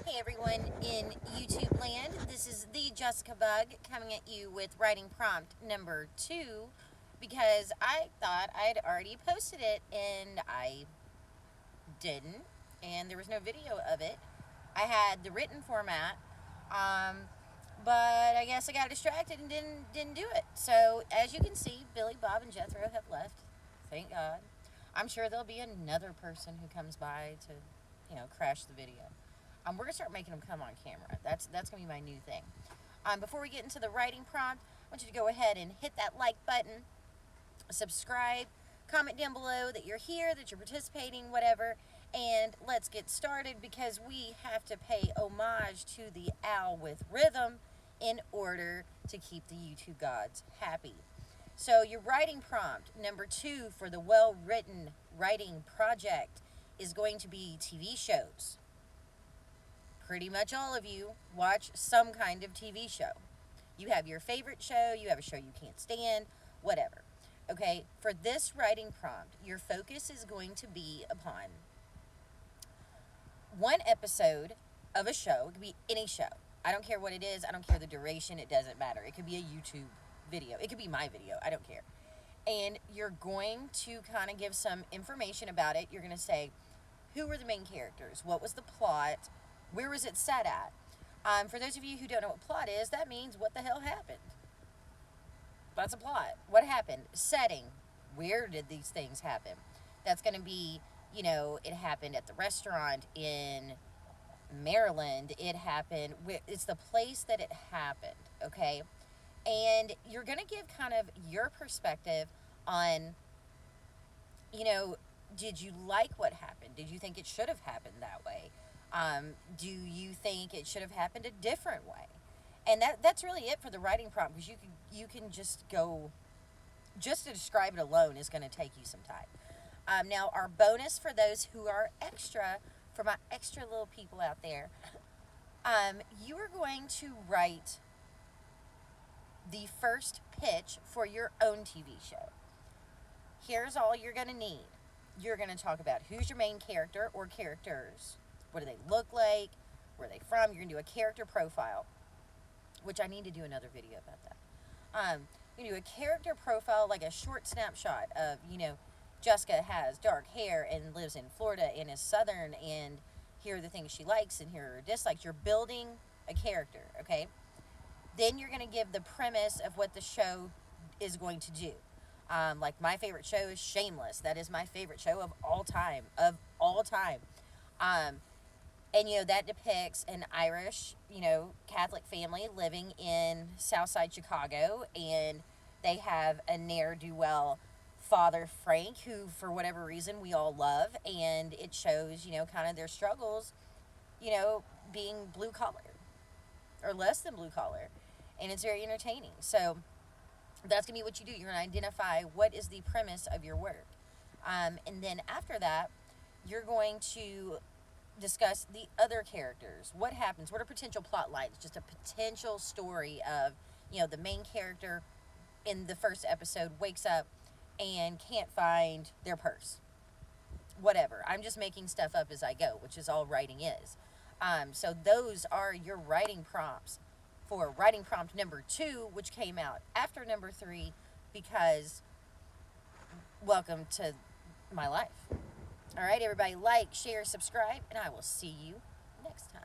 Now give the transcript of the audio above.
Hey everyone in YouTube land, this is the Jessica Bugg coming at you with writing prompt number 2 because I thought I'd already posted it and I didn't, and there was no video of it. I had the written format, but I guess I got distracted and didn't do it. So as you can see, Billy, Bob, and Jethro have left. Thank God. I'm sure there'll be another person who comes by to, crash the video. We're gonna start making them come on camera. That's gonna be my new thing. Before we get into the writing prompt, I want you to go ahead and hit that like button, subscribe, comment down below that you're here, that you're participating, whatever, and let's get started because we have to pay homage to the owl with rhythm in order to keep the YouTube gods happy. So your writing prompt number 2 for the well-written writing project is going to be TV shows. Pretty much all of you watch some kind of TV show. You have your favorite show, you have a show you can't stand, whatever. Okay, for this writing prompt, your focus is going to be upon one episode of a show. It could be any show. I don't care what it is. I don't care the duration. It doesn't matter. It could be a YouTube video. It could be my video. I don't care. And you're going to kind of give some information about it. You're going to say, who were the main characters? What was the plot? Where was it set at? For those of you who don't know what plot is, that means what the hell happened. That's a plot. What happened? Setting. Where did these things happen? That's going to be, it happened at the restaurant in Maryland. It happened. It's the place that it happened, okay? And you're going to give kind of your perspective on, did you like what happened? Did you think it should have happened that way? Do you think it should have happened a different way? And that's really it for the writing prompt, because you can just go, just to describe it alone is going to take you some time. Now, our bonus for those who are extra, for my extra little people out there, you are going to write the first pitch for your own TV show. Here's all you're going to need. You're going to talk about who's your main character or characters. What do they look like? Where are they from? You're going to do a character profile, which I need to do another video about that. You do a character profile, like a short snapshot of, Jessica has dark hair and lives in Florida and is Southern, and here are the things she likes and here are her dislikes. You're building a character, okay? Then you're going to give the premise of what the show is going to do. Like my favorite show is Shameless. That is my favorite show of all time. And, that depicts an Irish, Catholic family living in Southside Chicago, and they have a ne'er-do-well father, Frank, who, for whatever reason, we all love, and it shows, kind of their struggles, being blue-collar, or less than blue-collar, and it's very entertaining. So that's going to be what you do. You're going to identify what is the premise of your work. And then after that, you're going to discuss the other characters. What happens? What are potential plot lines? Just a potential story of, the main character in the first episode wakes up and can't find their purse. Whatever. I'm just making stuff up as I go, which is all writing is. So those are your writing prompts for writing prompt number 2, which came out after number 3, because welcome to my life. All right, everybody, like, share, subscribe, and I will see you next time.